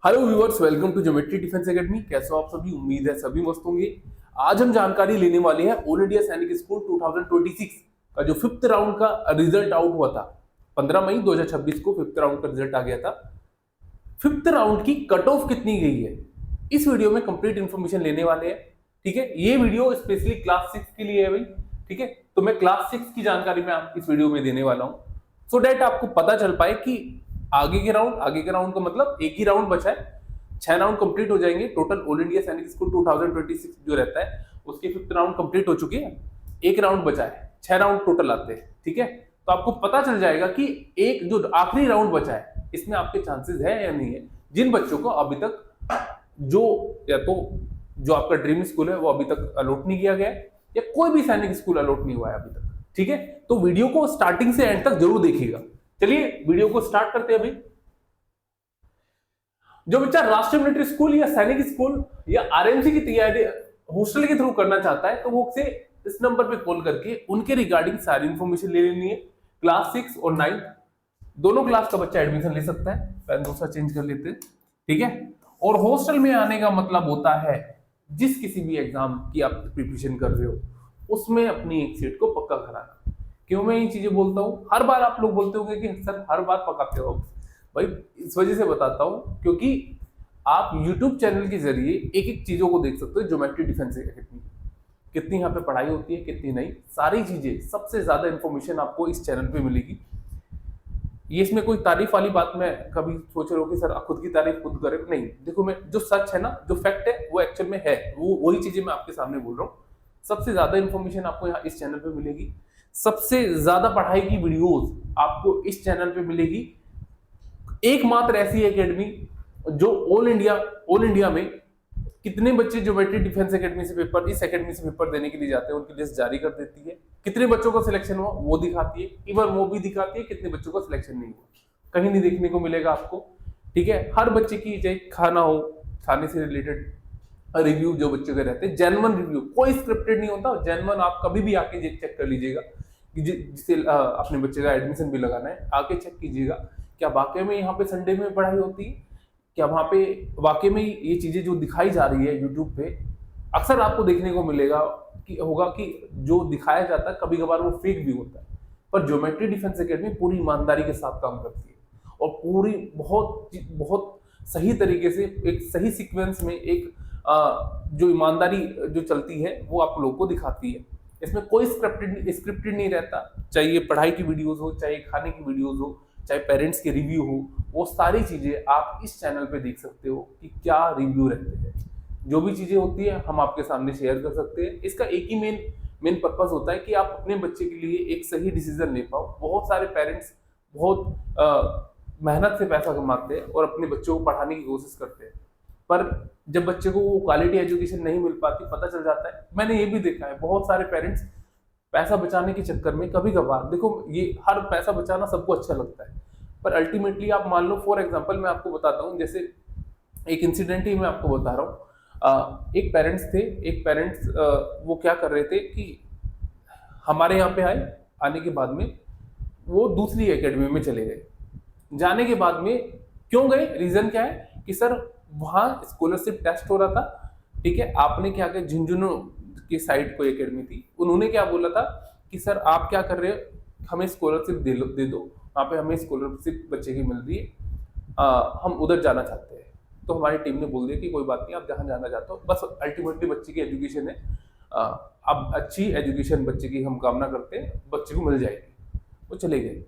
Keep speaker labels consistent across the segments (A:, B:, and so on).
A: Hello viewers, welcome to geometry defence academy. कैसे हो आप सभी? उम्मीद है सभी मस्त होंगे। आज हम जानकारी लेने वाले हैं ऑल इंडिया सैनिक स्कूल 2026 का जो फिफ्थ राउंड का रिजल्ट आउट हुआ था। 15 मई 2026 को फिफ्थ राउंड का रिजल्ट आ गया था। फिफ्थ राउंड की कट ऑफ कितनी गई है, इस वीडियो में कंप्लीट इंफॉर्मेशन लेने वाले हैं। ठीक है, ये वीडियो स्पेशली क्लास 6 के लिए है भाई। ठीक है, तो मैं क्लास 6 की जानकारी में आप इस वीडियो में देने वाला हूं, सो दैट आपको पता चल पाए कि आगे के राउंड का मतलब एक ही राउंड बचा है। 6 राउंड कंप्लीट हो जाएंगे टोटल। ऑल इंडिया सैनिक स्कूल 2026 जो रहता है उसके फिफ्थ राउंड कंप्लीट हो चुके हैं, एक राउंड बचा है, 6 राउंड टोटल आते हैं। ठीक है, तो आपको पता चल जाएगा कि एक जो आखिरी राउंड बचा है इसमें आपके चांसेस है या नहीं है। जिन बच्चों को अभी तक जो या तो जो आपका ड्रीम स्कूल है वो अभी तक अलॉट नहीं किया गया है, या कोई भी सैनिक स्कूल अलॉट नहीं हुआ है अभी तक। ठीक है, तो वीडियो को स्टार्टिंग से एंड तक जरूर देखिएगा। चलिए वीडियो को स्टार्ट करते हैं भाई। जो बच्चा राष्ट्रीय मिलिट्री स्कूल या सैनिक स्कूल या आरएमसी की तैयारी हॉस्टल के थ्रू करना चाहता है तो वो से इस नंबर पे कॉल करके उनके रिगार्डिंग सारी इंफॉर्मेशन ले लेनी है। क्लास 6 और 9 दोनों क्लास का बच्चा एडमिशन ले सकता है। पेन दूसरा चेंज कर लेते हैं। ठीक है, और हॉस्टल में आने का मतलब होता है जिस किसी भी एग्जाम की आप प्रिपरेशन कर रहे हो उसमें अपनी एक सीट को पक्का कराना। क्यों मैं ये चीजें बोलता हूँ? हर बार आप लोग बोलते होंगे कि सर हर बार पकाते हो। भाई इस वजह से बताता हूं क्योंकि आप YouTube चैनल के जरिए एक एक चीजों को देख सकते हो। ज्योमेट्री डिफेंस एकेडमी कितनी यहाँ पे पढ़ाई होती है, कितनी नहीं, सारी चीजें, सबसे ज्यादा इंफॉर्मेशन आपको इस चैनल पे मिलेगी। ये इसमें कोई तारीफ वाली बात मैं कभी सोच रहे हो कि सर खुद की तारीफ खुद करे, नहीं। देखो, मैं जो सच है ना, जो फैक्ट है वो एक्चुअल में है, वो वही चीजें मैं आपके सामने बोल रहा हूँ। सबसे ज्यादा इंफॉर्मेशन आपको यहाँ इस चैनल पे मिलेगी। सबसे ज्यादा पढ़ाई की वीडियोस आपको इस चैनल पे मिलेगी। एकमात्र ऐसी एकेडमी जो ऑल इंडिया में कितने बच्चे ज्योमेट्री डिफेंस एकेडमी से पेपर, इस एकेडमी से पेपर देने के लिए जाते हैं उनकी लिस्ट जारी कर देती है। कितने बच्चों का सिलेक्शन हुआ वो दिखाती है, इवन वो भी दिखाती है कितने बच्चों का सिलेक्शन नहीं हुआ। कहीं नहीं देखने को मिलेगा आपको। ठीक है, हर बच्चे की चाहे खाना हो, खाने से रिलेटेड रिव्यू जो बच्चों के रहते हैं, जेन्युइन रिव्यू, कोई स्क्रिप्टेड नहीं होता, जेन्युइन। आप कभी भी आके चेक कर लीजिएगा कि जिसे अपने बच्चे का एडमिशन भी लगाना है, आके चेक कीजिएगा क्या वाकई में यहाँ पे संडे में पढ़ाई होती है, क्या वहां पे वाकई में ये चीजें जो दिखाई जा रही है यूट्यूब पे। अक्सर आपको देखने को मिलेगा कि होगा कि जो दिखाया जाता है कभी कभार वो फेक भी होता है, पर ज्योमेट्री डिफेंस एकेडमी पूरी ईमानदारी के साथ काम करती है और पूरी बहुत बहुत सही तरीके से एक सही सीक्वेंस में एक जो ईमानदारी जो चलती है वो आप लोगों को दिखाती है। इसमें कोई स्क्रिप्टेड नहीं रहता, चाहे ये पढ़ाई की वीडियोस हो, चाहे खाने की वीडियोस हो, चाहे पेरेंट्स के रिव्यू हो, वो सारी चीजें आप इस चैनल पे देख सकते हो कि क्या रिव्यू रहते हैं। जो भी चीजें होती है हम आपके सामने शेयर कर सकते हैं। इसका एक ही मेन पर्पस होता है कि आप अपने बच्चे के लिए एक सही डिसीजन ले पाओ। बहुत सारे पेरेंट्स बहुत मेहनत से पैसा कमाते हैं और अपने बच्चों को पढ़ाने की कोशिश करते हैं, पर जब बच्चे को वो क्वालिटी एजुकेशन नहीं मिल पाती, पता चल जाता है। मैंने ये भी देखा है, बहुत सारे पेरेंट्स पैसा बचाने के चक्कर में कभी कभार, देखो ये हर पैसा बचाना सबको अच्छा लगता है, पर अल्टीमेटली आप मान लो, फॉर एग्जांपल मैं आपको बताता हूँ, जैसे एक इंसिडेंट ही मैं आपको बता रहा हूँ। एक पेरेंट्स वो क्या कर रहे थे कि हमारे यहाँ पे आने के बाद में वो दूसरी एकेडमी में चले गए। जाने के बाद में क्यों गए, रीजन क्या है कि सर वहाँ स्कॉलरशिप टेस्ट हो रहा था। ठीक है, आपने क्या किया, झुंझुनू की साइड को एकेडमी थी, उन्होंने क्या बोला था कि सर आप क्या कर रहे हो, हमें स्कॉलरशिप दे दो, वहाँ पे हमें स्कॉलरशिप बच्चे की मिल रही है, हम उधर जाना चाहते हैं। तो हमारी टीम ने बोल दिया कि कोई बात नहीं, आप जहाँ जाना चाहते हो, बस अल्टीमेटली बच्चे की एजुकेशन है, अब अच्छी एजुकेशन बच्चे की हम कामना करते हैं, बच्चे को मिल जाएगी। वो चले गए।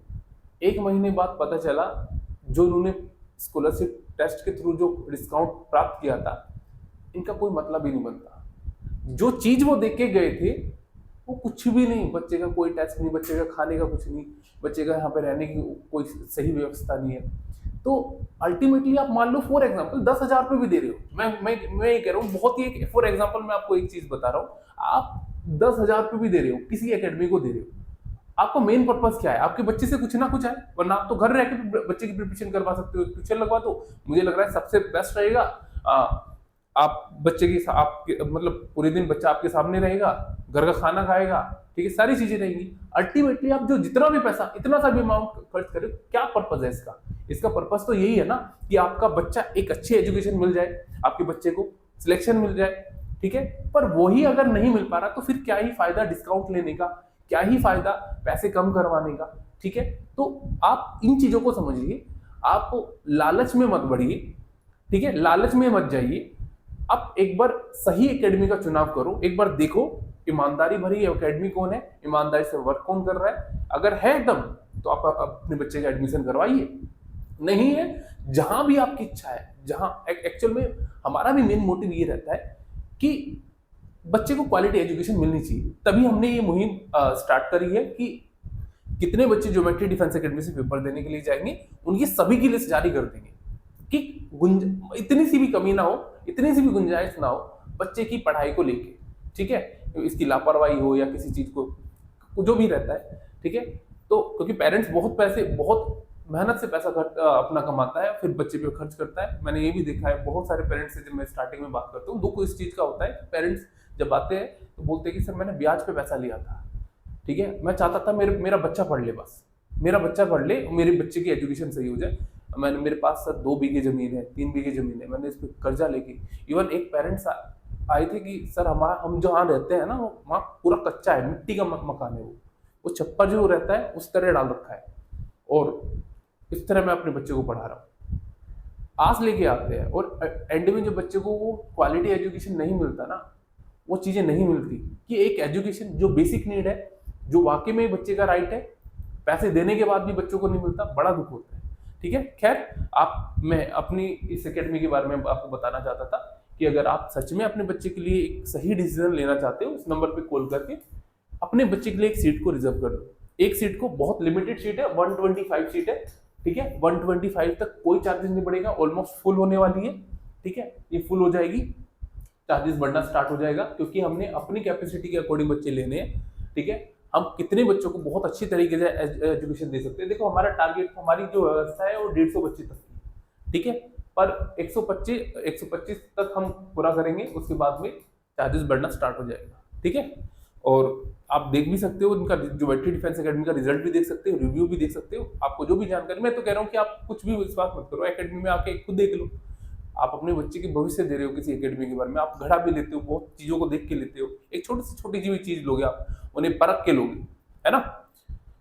A: एक महीने बाद पता चला जो उन्होंने स्कॉलरशिप टेस्ट के थ्रू जो डिस्काउंट प्राप्त किया था, इनका कोई मतलब ही नहीं बनता। जो चीज वो देख के गए थे वो कुछ भी नहीं, बच्चे का कोई टेस्ट नहीं, बच्चे का खाने का कुछ नहीं, बच्चे का यहाँ पे रहने की कोई सही व्यवस्था नहीं है। तो अल्टीमेटली आप मान लो फॉर एग्जांपल 10,000 रुपये भी दे रहे हो, मैं ये कह रहा हूँ, बहुत ही फॉर एग्जांपल मैं आपको एक चीज बता रहा हूँ, आप 10,000 रुपये भी दे रहे हो, किसी एकेडमी को दे रहे हो, आपका मेन पर्पस क्या है, आपके बच्चे से कुछ ना कुछ है, वरना आप तो घर रह के बच्चे की प्रिपरेशन करवा सकते हो, ट्यूशन लगवा दो। मुझे लग रहा है सबसे बेस्ट रहेगा आप बच्चे की आपके मतलब पूरे दिन बच्चा आपके सामने रहेगा, घर का खाना खाएगा, ठीक है, सारी चीजें रहेंगी। अल्टीमेटली आप जो जितना भी पैसा, इतना सा भी अमाउंट खर्च करें, क्या पर्पज है इसका? इसका पर्पज तो यही है ना कि आपका बच्चा एक अच्छी एजुकेशन मिल जाए, आपके बच्चे को सिलेक्शन मिल जाए, ठीक है। पर वही अगर नहीं मिल पा रहा तो फिर क्या ही फायदा डिस्काउंट लेने का, क्या ही फायदा पैसे कम करवाने का, ठीक है। तो आप इन चीजों को समझिए, आप लालच में मत बढ़िए, ठीक है, लालच में मत जाइए। आप एक बार सही एकेडमी का चुनाव करो, एक बार देखो ईमानदारी भरी एकेडमी कौन है, ईमानदारी से वर्क कौन कर रहा है। अगर है दम तो आप अपने बच्चे का एडमिशन करवाइए, नहीं है जहां भी आपकी इच्छा है, जहां एक्चुअल में हमारा भी मेन मोटिव ये रहता है कि बच्चे को क्वालिटी एजुकेशन मिलनी चाहिए। तभी हमने ये मुहिम स्टार्ट करी है कि कितने बच्चे ज्योमेट्री डिफेंस एकेडमी से पेपर देने के लिए जाएंगे, उनकी सभी की लिस्ट जारी कर देंगे कि इतनी सी भी कमी ना हो, इतनी सी भी गुंजाइश ना हो बच्चे की पढ़ाई को लेके, ठीक है, इसकी लापरवाही हो या किसी चीज को जो भी रहता है, ठीक है। तो क्योंकि पेरेंट्स बहुत मेहनत से पैसा अपना कमाता है, फिर बच्चे पे खर्च करता है। मैंने ये भी देखा है, बहुत सारे पेरेंट्स से जब मैं स्टार्टिंग में बात करता हूँ, दुख इस चीज का होता है कि पेरेंट्स जब आते हैं तो बोलते हैं कि सर मैंने ब्याज पे पैसा लिया था, ठीक है, मैं चाहता था मेरा बच्चा पढ़ ले, बस मेरा बच्चा पढ़ ले, मेरे बच्चे की एजुकेशन सही हो जाए। मेरे पास सर 2 बीघे जमीन है, 3 बीघे जमीन है, मैंने इस पर कर्जा लेके, इवन एक पेरेंट्स आए थे कि सर हम जहाँ रहते हैं ना, वहाँ पूरा कच्चा है, मिट्टी का मकान है, वो छप्पर जो रहता है उस तरह डाल रखा है, और इस तरह मैं अपने बच्चे को पढ़ा रहा हूँ। आस लेके आते हैं और एंड में जो बच्चे को वो क्वालिटी एजुकेशन नहीं मिलता ना, वो चीजें नहीं मिलती कि एक एजुकेशन जो बेसिक नीड है, जो वाकई में बच्चे का राइट है, पैसे देने के बाद भी बच्चों को नहीं मिलता, बड़ा दुख होता है, ठीक है। खैर, मैं अपनी इस एकेडमी के बारे में आपको बताना चाहता था कि अगर आप सच में अपने बच्चे के लिए एक सही डिसीजन लेना चाहते हो, इस नंबर पे कॉल करके अपने बच्चे के लिए एक सीट को रिजर्व कर लो। एक सीट को, बहुत लिमिटेड सीट है, 125 सीट है, ठीक है, 125 तक कोई चार्जेस नहीं पड़ेगा, ऑलमोस्ट फुल होने वाली है, ठीक है, ये फुल हो जाएगी, चार्जेस बढ़ना स्टार्ट हो जाएगा, क्योंकि हमने अपनी कैपेसिटी के अकॉर्डिंग बच्चे लेने हैं, ठीक है। हम कितने बच्चों को बहुत अच्छी तरीके से एजुकेशन दे सकते हैं। देखो हमारा टारगेट, हमारी जो व्यवस्था है वो 150 बच्चे तक की, ठीक है, पर 125 तक हम पूरा करेंगे, उसके बाद में चार्जेस बढ़ना स्टार्ट हो जाएगा, ठीक है। और आप देख भी सकते हो इनका ज्योमेट्री डिफेंस एकेडमी का रिजल्ट भी देख सकते हो, रिव्यू भी देख सकते हो। आपको जो भी जानकारी, मैं तो कह रहा हूँ कि आप कुछ भी विश्वास मत करो, एकेडमी में आके खुद देख लो। आप अपने बच्चे के भविष्य दे रहे हो किसी एकेडमी के बारे में, आप घड़ा भी लेते हो, बहुत चीजों को देख के लेते हो, एक छोटी सी छोटी सी भी चीज लोगे आप, उन्हें परख के लोगे, है ना।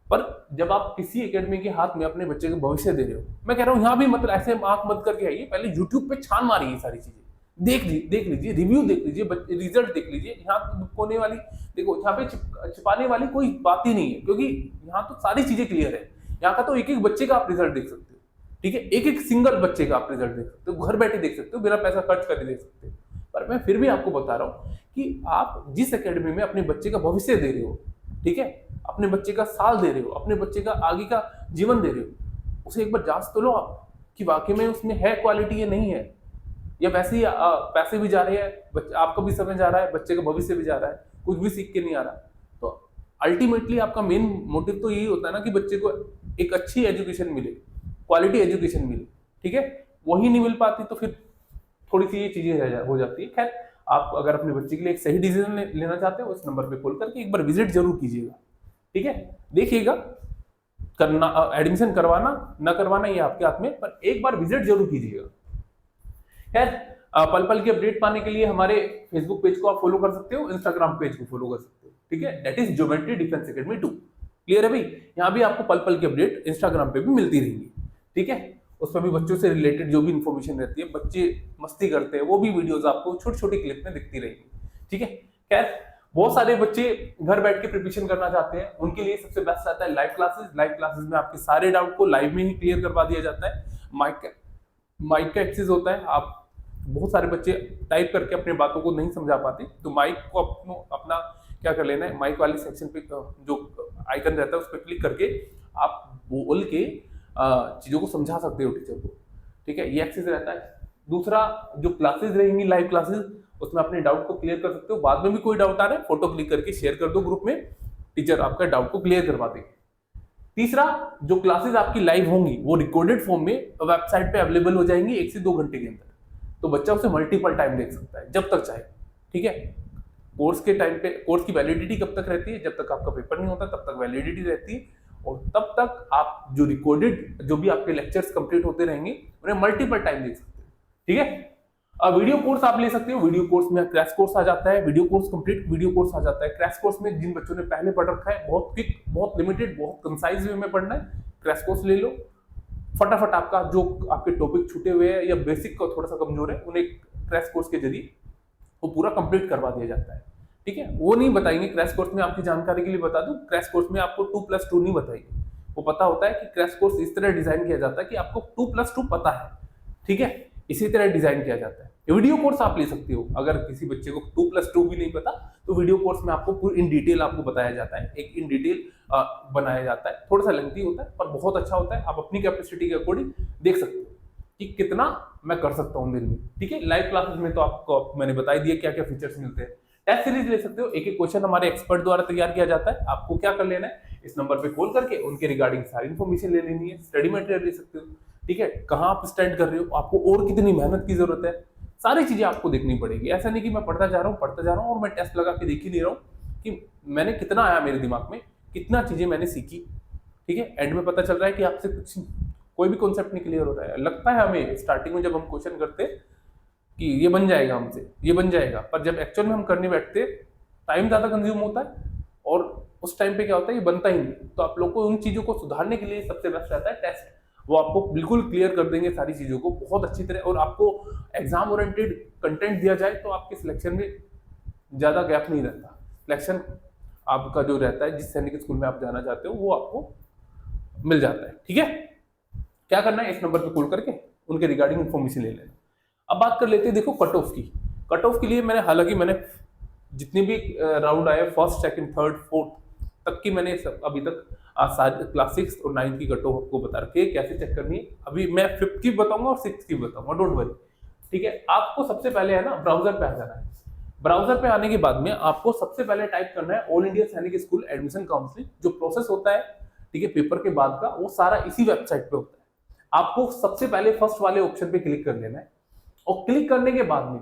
A: पर जब आप किसी एकेडमी के हाथ में अपने बच्चे के भविष्य दे रहे हो, मैं कह रहा हूँ यहाँ भी मतलब ऐसे आंख मत करके आइए, पहले यूट्यूब पे छान मारिए, सारी चीजें देख लीजिए, रिव्यू देख लीजिए, रिजल्ट देख लीजिए। यहाँ तो कोने वाली, देखो यहाँ पे छिपाने वाली कोई बात ही नहीं है, क्योंकि यहाँ तो सारी चीजें क्लियर है। यहाँ का तो एक एक बच्चे का आप रिजल्ट देख सकते हो, ठीक है, एक एक सिंगल बच्चे का आप रिजल्ट देख सकते हो, घर बैठे देख सकते हो, बिना पैसा खर्च करके देख सकते हो। पर मैं फिर भी आपको बता रहा हूँ कि आप जिस एकेडमी में अपने बच्चे का भविष्य दे रहे हो, ठीक है, अपने बच्चे का साल दे रहे हो, अपने बच्चे का आगे का जीवन दे रहे हो, उसे एक बार जांच तो लो आप कि वाकई में उसमें है क्वालिटी या नहीं है, या वैसे ही पैसे भी जा रहे हैं, आपका भी समय जा रहा है, बच्चे का भविष्य भी जा रहा है, कुछ भी सीख के नहीं आ रहा। तो अल्टीमेटली आपका मेन मोटिव तो यही होता है ना कि बच्चे को एक अच्छी एजुकेशन मिले, क्वालिटी एजुकेशन मिले, ठीक है। वही नहीं मिल पाती तो फिर थोड़ी सी ये चीजें हो जाती है। खैर, आप अगर अपने बच्चे के लिए एक सही डिसीजन लेना चाहते हो, इस नंबर पे कॉल करके एक बार विजिट जरूर कीजिएगा, ठीक है। देखिएगा, करना एडमिशन करवाना ना करवाना ये आपके हाथ में, पर एक बार विजिट जरूर कीजिएगा। खैर, पल पल की अपडेट पाने के लिए हमारे फेसबुक पेज को आप फॉलो कर सकते हो, इंस्टाग्राम पेज को फॉलो कर सकते हो, ठीक है, that is geometry defence academy 2। Clear है भाई? यहाँ भी आपको पल पल की अपडेट इंस्टाग्राम पे भी मिलती रहेंगी, ठीक है। उसमें भी बच्चों से रिलेटेड जो भी इंफॉर्मेशन रहती है, बच्चे मस्ती करते हैं, वो भी वीडियोस आपको छोटी छोटी क्लिप में दिखती रहेगी, ठीक है। खैर, बहुत सारे बच्चे घर बैठ के प्रिपरेशन करना चाहते हैं, उनके लिए सबसे बेस्ट रहता है लाइव क्लासेस। लाइव क्लासेस में आपके सारे डाउट को लाइव में ही क्लियर करवा दिया जाता है। माइक का एक्सेस होता है, आप बहुत सारे बच्चे टाइप करके अपने बातों को नहीं समझा पाते, तो माइक को अपना क्या कर लेना है, माइक वाले सेक्शन पे जो आइकन रहता है उस पर क्लिक करके आप बोल के चीजों को समझा सकते हो टीचर को, ठीक है, ये एक्सेस रहता है। दूसरा, जो क्लासेस रहेंगी लाइव क्लासेस, उसमें अपने डाउट को क्लियर कर सकते हो। बाद में भी कोई डाउट आ रहा है, फोटो क्लिक करके शेयर कर दो ग्रुप में, टीचर आपका डाउट को क्लियर करवा देंगे। तीसरा, जो क्लासेस आपकी लाइव होंगी वो रिकॉर्डेड फॉर्म में वेबसाइट पे अवेलेबल हो जाएंगी 1 से 2 घंटे के अंदर। तो बच्चा उसे मल्टीपल टाइम देख सकता है जब तक चाहे, ठीक है। कोर्स के टाइम पे कोर्स की वैलिडिटी कब तक रहती है, जब तक आपका पेपर नहीं होता तब तक वैलिडिटी रहती है, और तब तक आप जो रिकॉर्डेड जो भी आपके लेक्चर्स कंप्लीट होते रहेंगे उन्हें मल्टीपल टाइम देख सकते हैं, ठीक है। अब वीडियो कोर्स आप ले सकते हो, वीडियो कोर्स में क्रैश कोर्स आ जाता है, video course complete video course आ जाता है। क्रैश कोर्स में जिन बच्चों ने पहले पढ़ रखा है, बहुत क्विक, बहुत लिमिटेड, बहुत कंसाइज वे में पढ़ना है, क्रैश कोर्स ले लो। फटाफट आपका जो आपके टॉपिक छूटे हुए हैं या बेसिक का थोड़ा सा कमजोर है, उन्हें क्रैश कोर्स के जरिए वो पूरा कंप्लीट करवा दिया जाता है, ठीक है। वो नहीं बताएंगे क्रैश कोर्स में, आपकी जानकारी के लिए बता दूं, क्रैश कोर्स में आपको 2+2 नहीं बताएंगे। वो पता होता है कि क्रैश कोर्स इस तरह डिजाइन किया जाता है कि आपको 2+2 पता है, ठीक है, इसी तरह डिजाइन किया जाता है। वीडियो कोर्स आप ले सकते हो, अगर किसी बच्चे को 2+2 भी नहीं पता तो वीडियो कोर्स में आपको पूरी इन डिटेल आपको बताया जाता है, एक इन डिटेल बनाया जाता है। थोड़ा सा लेंथी होता है पर बहुत अच्छा होता है, आप अपनी कैपेसिटी के अकॉर्डिंग देख सकते हो कि कितना मैं कर सकता हूँ दिन में, ठीक है। लाइव क्लासेस में तो आपको मैंने बता दिया क्या क्या फीचर्स मिलते हैं। टेस्ट सीरीज ले सकते हो, एक एक क्वेश्चन हमारे एक्सपर्ट द्वारा तैयार किया जाता है। आपको क्या कर लेना है, इस नंबर पे कॉल करके उनके रिगार्डिंग सारी इन्फॉर्मेशन ले लेनी है। स्टडी मटेरियल ले सकते हो, ठीक है, कहाँ आप स्टैंड कर रहे हो, आपको और कितनी मेहनत की जरूरत है, सारी चीजें आपको देखनी पड़ेगी। ऐसा नहीं कि मैं पढ़ता जा रहा हूँ और मैं टेस्ट लगा के देख ही नहीं रहा हूँ कि मैंने कितना आया मेरे दिमाग में, कितना चीजें मैंने सीखी, ठीक है। एंड में पता चल रहा है कि आपसे कुछ कोई भी कॉन्सेप्ट नहीं क्लियर हो रहा है। लगता है हमें स्टार्टिंग में जब हम क्वेश्चन करते कि ये बन जाएगा हमसे, ये बन जाएगा, पर जब एक्चुअल में हम करने बैठते टाइम ज्यादा कंज्यूम होता है और उस टाइम पे क्या होता है, ये बनता ही नहीं। तो आप लोग को उन चीजों को सुधारने के लिए सबसे बेस्ट रहता है टेस्ट। वो आपको बिल्कुल क्लियर कर देंगे सारी चीजों को बहुत अच्छी तरह, और आपको एग्जाम ओरिएंटेड कंटेंट दिया जाए तो आपके सिलेक्शन में ज्यादा गैप नहीं रहता। सिलेक्शन आपका जो रहता है, जिस सैनिक स्कूल में आप जाना चाहते हो वो आपको मिल जाता है, ठीक है। क्या करना है, इस नंबर पे कॉल करके उनके रिगार्डिंग इन्फॉर्मेशन ले लेना। अब बात कर लेते हैं देखो कट ऑफ की। कट ऑफ के लिए मैंने जितने भी राउंड आए, फर्स्ट सेकंड थर्ड फोर्थ तक की मैंने सब अभी तक क्लास 6 और 9 की कट ऑफ आपको बता रखी है, कैसे चेक करनी है। अभी मैं 5th की बताऊंगा और 6th की बताऊंगा, डोंट वरी, ठीक है। आपको सबसे पहले है ना ब्राउजर पे आ जाना है। ब्राउजर पे आने के बाद में आपको सबसे पहले टाइप करना है ऑल इंडिया सैनिक स्कूल एडमिशन काउंसिल। जो प्रोसेस होता है, ठीक है, पेपर के बाद का, वो सारा इसी वेबसाइट पे होता है। आपको सबसे पहले फर्स्ट वाले ऑप्शन पे क्लिक कर लेना है, और क्लिक करने के बाद में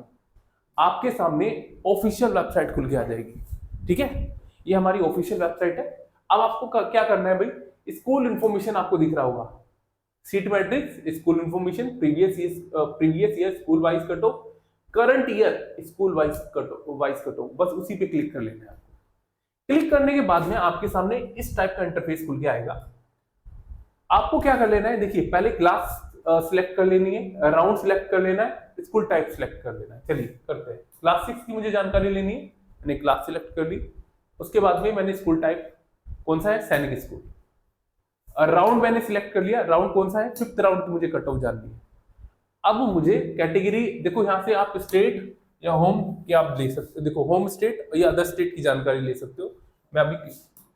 A: आपके सामने ऑफिशियल वेबसाइट खुल के आ जाएगी, ठीक है। ये हमारी ऑफिशियल वेबसाइट है। अब आपको क्या करना है भाई, स्कूल इन्फॉर्मेशन आपको दिख रहा होगा, seat matrix, school information, previous year school wise cut off, current year school wise cut off, बस उसी पे क्लिक कर लेना है आपको। क्लिक करने के बाद में आपके सामने इस टाइप का इंटरफेस खुल के आएगा। आपको क्या कर लेना है, देखिए, पहले क्लास सिलेक्ट कर लेनी है, राउंड सिलेक्ट कर लेना है, स्कूल टाइप सिलेक्ट कर लेना है। चलिए करते हैं। क्लास 6 की मुझे जानकारी लेनी है, मैंने क्लास सिलेक्ट कर ली। उसके बाद में मैंने स्कूल टाइप कौन सा है, सैनिक स्कूल। राउंड मैंने सिलेक्ट कर लिया, राउंड कौन सा है, 5th राउंड की मुझे कट ऑफ जाननी है। अब मुझे कैटेगरी, देखो यहाँ से आप स्टेट या होम क्या आप ले सकते हो, देखो होम स्टेट या अदर स्टेट की जानकारी ले सकते हो। मैं अभी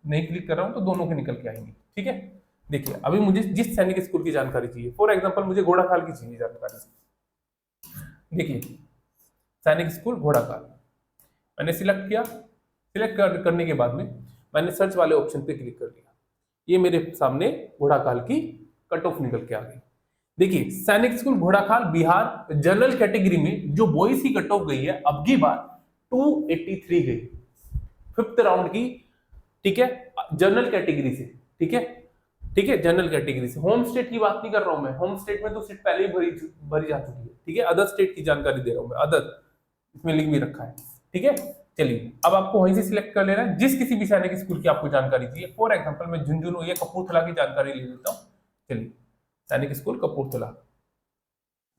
A: नहीं क्लिक कर रहा हूँ तो दोनों के निकल के आएंगे, ठीक है। देखिए अभी मुझे जिस सैनिक स्कूल की जानकारी चाहिए, फॉर एग्जांपल मुझे घोड़ाखाल की चाहिए जानकारी। देखिए सैनिक स्कूल घोड़ाखाल मैंने सिलेक्ट किया। सिलेक्ट करने के बाद में मैंने सर्च वाले ऑप्शन पे क्लिक कर लिया। ये मेरे सामने घोड़ाखाल की कट ऑफ निकल के आ गई। देखिए सैनिक school Ghorakhal Bihar general category में जो बॉयज की कट ऑफ गई है अब की बार 283 गई 5th राउंड की, ठीक है, जनरल कैटेगरी से, ठीक है, ठीक है, जनरल कैटेगरी से। होम स्टेट की बात नहीं कर रहा हूं मैं, होम स्टेट में तो सीट पहले ही भरी जा चुकी है, ठीक है। अदर स्टेट की जानकारी दे रहा हूं मैं, अदर इसमें लिंक भी रखा है, ठीक है। चलिए अब आपको वहीं से सिलेक्ट कर लेना है जिस किसी भी सैनिक स्कूल की आपको जानकारी चाहिए। फॉर एग्जांपल मैं झुंझुनू या कपूरथला की जानकारी ले लेता हूँ। चलिए सैनिक स्कूल कपूरथला,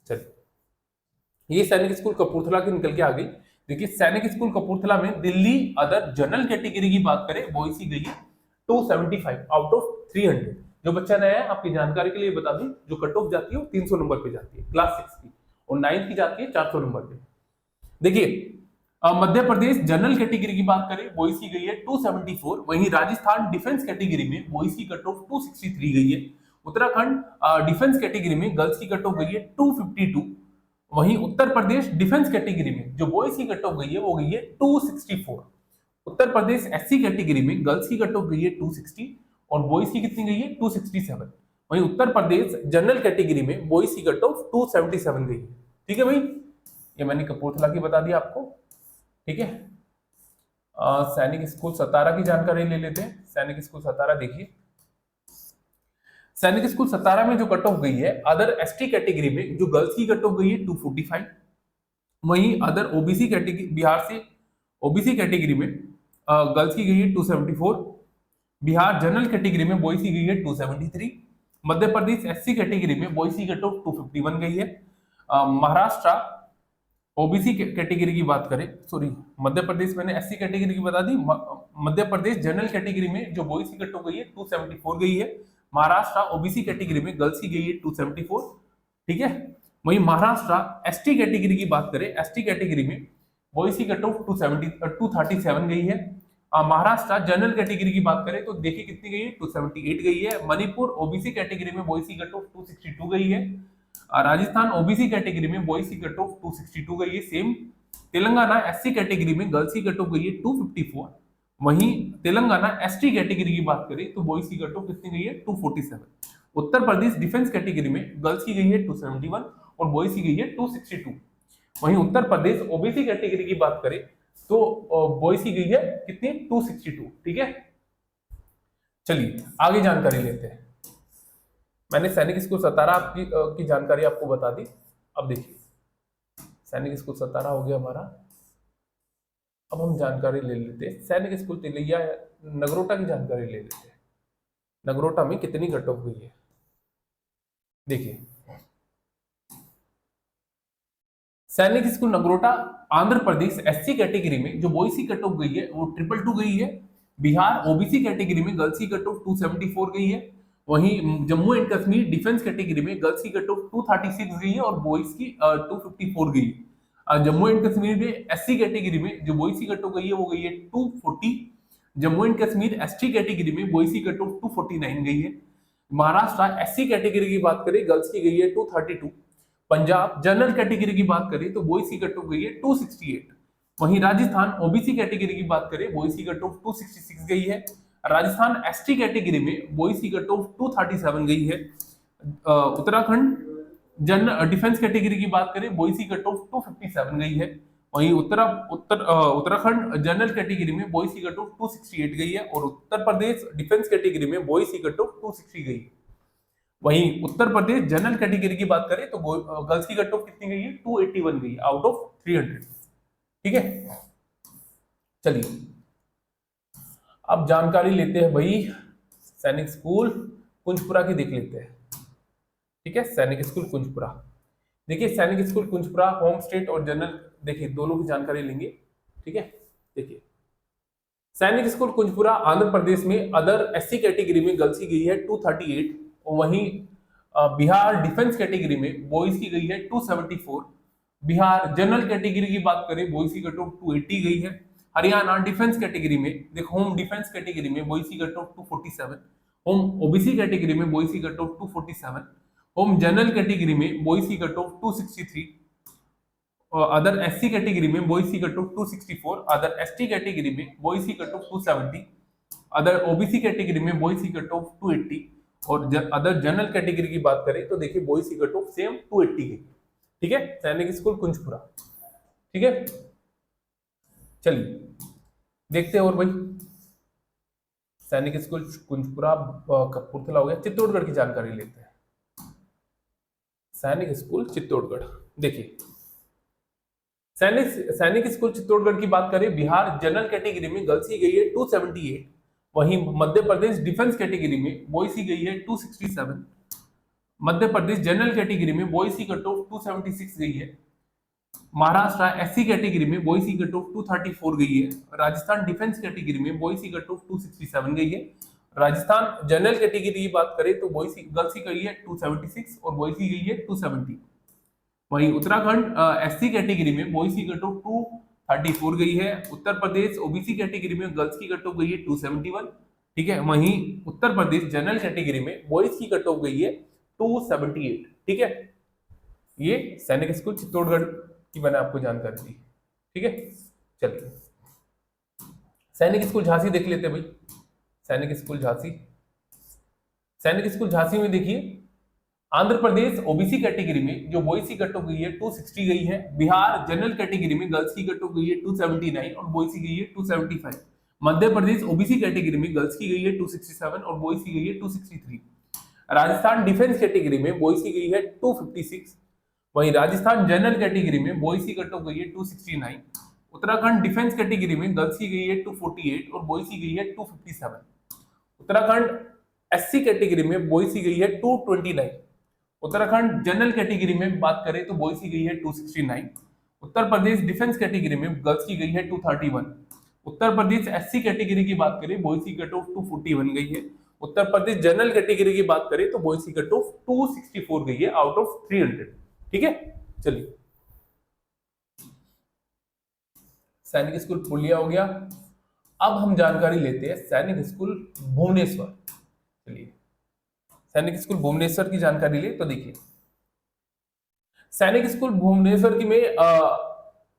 A: चलिए ये सैनिक स्कूल कपूरथला की निकल के आ गई। देखिए सैनिक स्कूल कपूरथला में दिल्ली अदर जनरल कैटेगरी की बात करें, बॉयज की गई है 275 आउट ऑफ 300। जो बच्चा नया है आपकी जानकारी के लिए बता दूं, जो कट ऑफ जाती है वो 300 नंबर पे जाती है क्लास 6 की, और 9th की जाती है 400 नंबर पे। देखिए मध्य प्रदेश जनरल कैटेगरी की बात करें, बॉयज की गई है 274। वहीं राजस्थान डिफेंस कैटेगरी में बॉयज की कट ऑफ 263 गई है। उत्तराखंड डिफेंस कैटेगरी में गर्ल्स की कट ऑफ गई है 252। वहीं उत्तर प्रदेश डिफेंस कैटेगरी में जो बॉयज की कट ऑफ गई है वो गई है 264। उत्तर प्रदेश एससी कैटेगरी में गर्ल्स की कट ऑफ गई है 260 और बॉयज की कितनी गई है 267। वहीं उत्तर प्रदेश जनरल कैटेगरी में बॉयज की कट ऑफ 277 गई है, ठीक है भाई। ये मैंने कपूरथला की बता दी आपको, ठीक है। सैनिक स्कूल सतारा की जानकारी ले लेते हैं। सैनिक स्कूल सतारा देखिए, सैनिक स्कूल सतारा में जो कट ऑफ गई है अदर एसटी कैटेगरी में, जो गर्ल्स की कट ऑफ गई है 245, वहीं अदर ओबीसी कैटेगरी, बिहार से ओबीसी कैटेगरी में गर्ल्स की गई है 274, बिहार जनरल कैटेगरी में बॉयज की गई है 273, मध्य प्रदेश एससी कैटेगरी में बॉयज की कट ऑफ 251 गई है। महाराष्ट्र ओबीसी कैटेगरी की बात करें, सॉरी मध्य प्रदेश मैंने एससी कैटेगरी की बता दी, मध्य प्रदेश जनरल कैटेगरी में जो बॉयज की कट ऑफ गई है 274 गई है। महाराष्ट्र ओबीसी कैटेगरी में गर्ल्स की गई है 274, ठीक है। वहीं महाराष्ट्र एसटी कैटेगरी की बात करें, एसटी कैटेगरी में बॉयज की कट ऑफ 237 गई है। महाराष्ट्र जनरल कैटेगरी की बात करें तो देखिए कितनी गई है, 278 गई है। मणिपुर ओबीसी कैटेगरी में बॉयज की कट ऑफ 262 गई है। राजस्थान ओबीसी कैटेगरी में बॉयज की कट ऑफ 262 गई है सेम। तेलंगाना एससी कैटेगरी में गर्ल्स की कट ऑफ गई है 254। वहीं तेलंगाना एसटी कैटेगरी की बात करें तो बॉयज की कट ऑफ कितनी गई है, 247। उत्तर प्रदेश डिफेंस कैटेगरी में गर्ल्स की गई है 271 और बॉयज की गई है 262। वहीं उत्तर प्रदेश ओबीसी कैटेगरी की बात करें तो बॉयज की गई है कितनी, 262, ठीक है। चलिए आगे जानकारी लेते हैं। मैंने सैनिक स्कूल सतारा की जानकारी आपको बता दी। अब देखिए सैनिक स्कूल सतारा हो गया हमारा। अब हम जानकारी ले लेते हैं सैनिक स्कूल तिलैया नगरोटा की जानकारी ले लेते हैं। नगरोटा में कितनी कट ऑफ हुई है, देखिए सैनिक school Nagrota Andhra Pradesh SC category में जो बॉयज की कट ऑफ गई है वो 222 गई है। बिहार ओबीसी कैटेगरी में गर्ल्स की कट ऑफ 274 गई है। वहीं Jammu and Kashmir defence category में गर्ल्स की कट ऑफ 236 गई है और बॉयज की 254 गई है। जम्मू एंड कश्मीर में एससी कैटेगरी में जो बॉयज की कट ऑफ गई है वो गई है 240। Jammu and Kashmir ST category में बॉयज की कट ऑफ 249 गई है। महाराष्ट्र एससी कैटेगरी की बात करें गर्ल्स की गई है 232। पंजाब जनरल कैटेगरी की बात करें तो बॉयज की कट ऑफ गई है 268। वहीं राजस्थान ओबीसी कैटेगरी की बात करें बॉयज की कट ऑफ 266 गई है। राजस्थान एसटी कैटेगरी में बॉयज की कट ऑफ 237 गई है। उत्तराखंड जनरल डिफेंस कैटेगरी की बात करें बॉयज की कट ऑफ 257 गई है। वहीं उत्तराखंड जनरल कैटेगरी में बॉयज की कट ऑफ 268 गई है और उत्तर प्रदेश डिफेंस कैटेगरी में बॉयज की कट ऑफ 260 गई है। वहीं उत्तर प्रदेश जनरल कैटेगरी की बात करें तो गर्ल्स की कट ऑफ कितनी गई है, 281 गई आउट ऑफ 300, ठीक है। चलिए अब जानकारी लेते हैं भाई सैनिक स्कूल कुंजपुरा की देख लेते हैं, ठीक है। सैनिक स्कूल कुंजपुरा देखिए, सैनिक स्कूल कुंजपुरा होम स्टेट और जनरल देखिए दोनों की जानकारी लेंगे, ठीक है। देखिए सैनिक स्कूल कुंजपुरा आंध्र प्रदेश में अदर एससी कैटेगरी में गर्ल्स की गई है 238। वहीं बिहार डिफेंस कैटेगरी में बॉयज की गई है 274। बिहार जनरल कैटेगरी की बात करें बॉयज की कट ऑफ 280 गई है। हरियाणा डिफेंस कैटेगरी में देखो होम डिफेंस कैटेगरी में बॉयज की cut off 247। Home OBC category में बॉयज की cut off 247। Home general category में बॉयज की cut off 263। Other SC category में बॉयज की cut off 264। Other ST category में बॉयज की cut off 270। Other OBC category में बॉयज की कट ऑफ 280 और अदर जनरल कैटेगरी की बात करें तो देखिए बॉयज की कट ऑफ सेम 280 गई, ठीक है। सैनिक स्कूल कुंजपुरा, ठीक है। चलिए देखते हैं और भाई सैनिक स्कूल कुंजपुरा कपूरथला हो गया। चित्तौड़गढ़ की जानकारी लेते हैं। सैनिक स्कूल चित्तौड़गढ़ देखिए, सैनिक स्कूल चित्तौड़गढ़ की बात करें बिहार जनरल कैटेगरी में गर्ल्स की गई है 278। वहीं मध्य प्रदेश डिफेंस कैटेगरी में बॉयज की गई है 267। मध्य प्रदेश जनरल कैटेगरी में बॉयज की कट ऑफ 276 गई है। महाराष्ट्र एससी कैटेगरी में बॉयज की कट ऑफ 234 गई है। राजस्थान डिफेंस कैटेगरी में बॉयज की कट ऑफ 267 गई है। राजस्थान जनरल कैटेगरी की बात करें तो बॉयज की गर्ल्स की गई है 276 और बॉयज की गई है 270। वहीं उत्तराखंड एससी कैटेगरी में बॉयज की कट ऑफ 234 गई है। उत्तर प्रदेश ओबीसी कैटेगरी में गर्ल्स की कट ऑफ गई है 271, ठीक है। वहीं उत्तर प्रदेश जनरल कैटेगरी में बॉयज की कट ऑफ गई है 278, ठीक है। ये सैनिक स्कूल चित्तौड़गढ़ की मैंने आपको जानकारी दी, ठीक है। चलिए सैनिक स्कूल झांसी देख लेते हैं भाई। सैनिक स्कूल झांसी, सैनिक स्कूल झांसी में देखिए आंध्र प्रदेश ओबीसी कैटेगरी में जो बॉयज की कट ऑफ गई है 260 गई है। बिहार जनरल कैटेगरी में गर्ल्स की कट ऑफ गई है 279 और बॉयज की गई है 275। मध्य प्रदेश ओबीसी कैटेगरी में गर्ल्स की गई है 267 और बॉयज की गई है 263। राजस्थान डिफेंस कैटेगरी में बॉयज की गई है 256। वहीं राजस्थान जनरल कैटेगरी में बॉयज की कट ऑफ गई है 269। उत्तराखंड डिफेंस कैटेगरी में गर्ल्स की गई है 248 और बॉयज की गई है 257। उत्तराखंड एससी कैटेगरी में बॉयज की गई है 229। उत्तराखंड जनरल कैटेगरी में बात करें तो बॉयज की गई है 269। उत्तर प्रदेश डिफेंस कैटेगरी में गर्ल्स की गई है 231। उत्तर प्रदेश एससी कैटेगरी की बात करें बॉयज की कट ऑफ 241 गई है। उत्तर प्रदेश जनरल कैटेगरी की बात करें तो बॉयज की कट ऑफ 264 गई है आउट ऑफ 300। ठीक है, चलिए सैनिक स्कूल पुलिया हो गया। अब हम जानकारी लेते हैं सैनिक स्कूल भुवनेश्वर। चलिए सैनिक स्कूल भुवनेश्वर की जानकारी ले तो देखिए सैनिक स्कूल भुवनेश्वर की में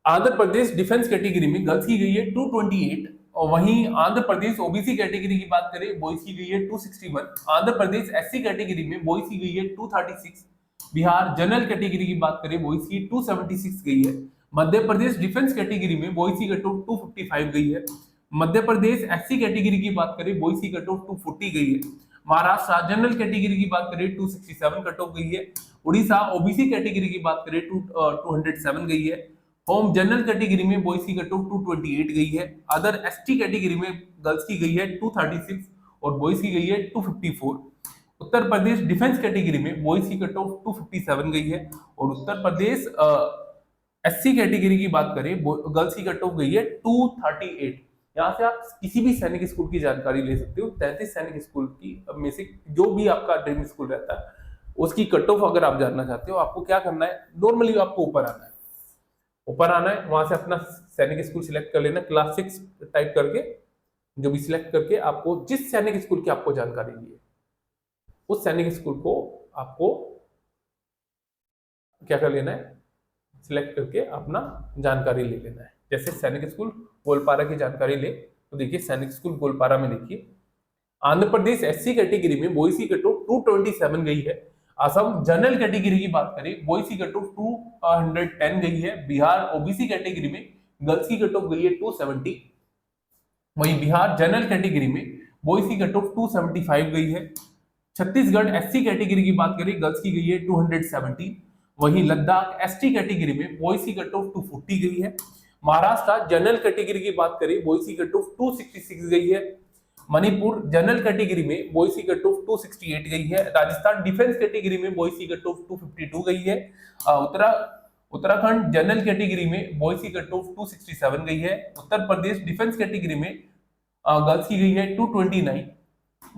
A: आंध्र प्रदेश डिफेंस कैटेगरी में गर्ल्स की गई है 228 और वहीं आंध्र प्रदेश ओबीसी कैटेगरी की बात करें बॉयज की गई है 261। आंध्र प्रदेश एससी कैटेगरी में बॉयज की गई है 236। बिहार जनरल कैटेगरी की बात करें बॉयज की 276 गई है। मध्य प्रदेश डिफेंस कैटेगरी में बॉयज की कट ऑफ 255 गई है। मध्य प्रदेश एससी कैटेगरी की बात करें बॉयज की कट ऑफ 240 गई है। महाराष्ट्र जनरल कैटेगरी की बात करें 267 कट ऑफ गई है। उड़ीसा ओबीसी कैटेगरी की बात करें 207 गई है। होम जनरल कैटेगरी में बॉयज की कट ऑफ 228 गई है। अदर एसटी कैटेगरी में गर्ल्स की गई है 236 और बॉयज की गई है 254। उत्तर प्रदेश डिफेंस कैटेगरी में बॉयज की कट ऑफ 257 गई है और उत्तर प्रदेश एससी कैटेगरी की बात करें गर्ल्स की कट ऑफ गई है 238। यहाँ से आप किसी भी सैनिक स्कूल की जानकारी ले सकते हो। 33 सैनिक स्कूल की में से जो भी आपका ड्रीम स्कूल रहता है उसकी कट ऑफ अगर आप जानना चाहते हो आपको क्या करना है, नॉर्मली आपको ऊपर आना है, वहां से अपना सैनिक स्कूल सिलेक्ट कर लेना, क्लास 6 टाइप करके जो भी सिलेक्ट करके आपको जिस सैनिक स्कूल की आपको जानकारी ली है उस सैनिक स्कूल को आपको क्या कर लेना है, सिलेक्ट करके अपना जानकारी ले लेना है। जैसे सैनिक स्कूल गोलपारा की जानकारी ले तो देखिए सैनिक स्कूल गोलपारा में देखिए आंध्र प्रदेश एससी कैटेगरी में बॉयज की कट ऑफ 227 गई है। असम जनरल कैटेगरी की बात करें बॉयज की कट ऑफ 210 गई है। बिहार ओबीसी कैटेगरी में गर्ल्स की कट ऑफ गई है 270। वहीं बिहार जनरल कैटेगरी में बॉयज की कट ऑफ 275 गई है। छत्तीसगढ़ एससी कैटेगरी की बात करें गर्ल्स की गई है 270। वहीं लद्दाख एसटी कैटेगरी में बॉयज की कट ऑफ 240 गई है। महाराष्ट्र जनरल कैटेगरी की बात करें बॉयज की कट ऑफ 266 गई है। मणिपुर जनरल कैटेगरी में बॉयज की कट ऑफ 268 गई है। राजस्थान डिफेंस कैटेगरी में बॉयज की कट ऑफ 252 गई है। उत्तराखंड जनरल कैटेगरी में बॉयज की कट ऑफ 267 गई है। उत्तर प्रदेश डिफेंस कैटेगरी में गर्ल्स की गई है 229।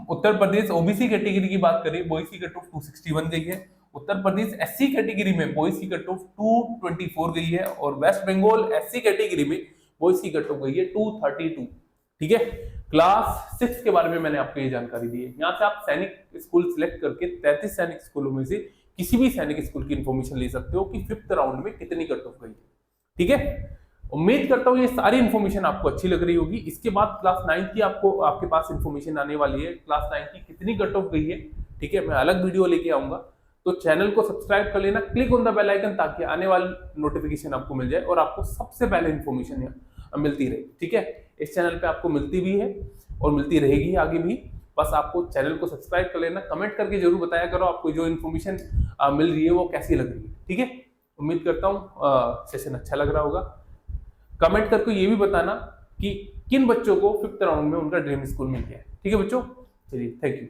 A: उत्तर प्रदेश ओबीसी कैटेगरी की बात करें बॉयज की कट ऑफ 261 गई है। उत्तर प्रदेश एससी कैटेगरी में बॉयज की कट ऑफ 224 गई है और वेस्ट बंगाल एससी कैटेगरी में बॉयज की कट ऑफ गई है 232। ठीक है, क्लास 6 के बारे में मैंने आपको ये जानकारी दी है। यहाँ से आप सैनिक स्कूल सिलेक्ट करके 33 सैनिक स्कूलों में से किसी भी सैनिक स्कूल की इंफॉर्मेशन ले सकते हो कि 5th राउंड में कितनी कट ऑफ गई है। ठीक है, उम्मीद करता हूँ ये सारी इन्फॉर्मेशन आपको अच्छी लग रही होगी। इसके बाद क्लास 9 की आपको आपके पास इन्फॉर्मेशन आने वाली है, क्लास 9 की कितनी कट ऑफ गई है। ठीक है, मैं अलग वीडियो लेके आऊंगा, तो चैनल को सब्सक्राइब कर लेना, click on the bell icon ताकि आने वाली नोटिफिकेशन आपको मिल जाए और आपको सबसे पहले इन्फॉर्मेशन मिलती रहे। ठीक है, इस चैनल पे आपको मिलती भी है और मिलती रहेगी आगे भी। बस आपको चैनल को सब्सक्राइब कर लेना, कमेंट करके जरूर बताया करो आपको जो इन्फॉर्मेशन मिल रही है वो कैसी लग रही है। ठीक है, उम्मीद करता हूँ सेशन अच्छा लग रहा होगा। कमेंट करके ये भी बताना कि किन बच्चों को 5th राउंड में उनका ड्रीम स्कूल मिल गया है। ठीक है बच्चों, चलिए थैंक यू।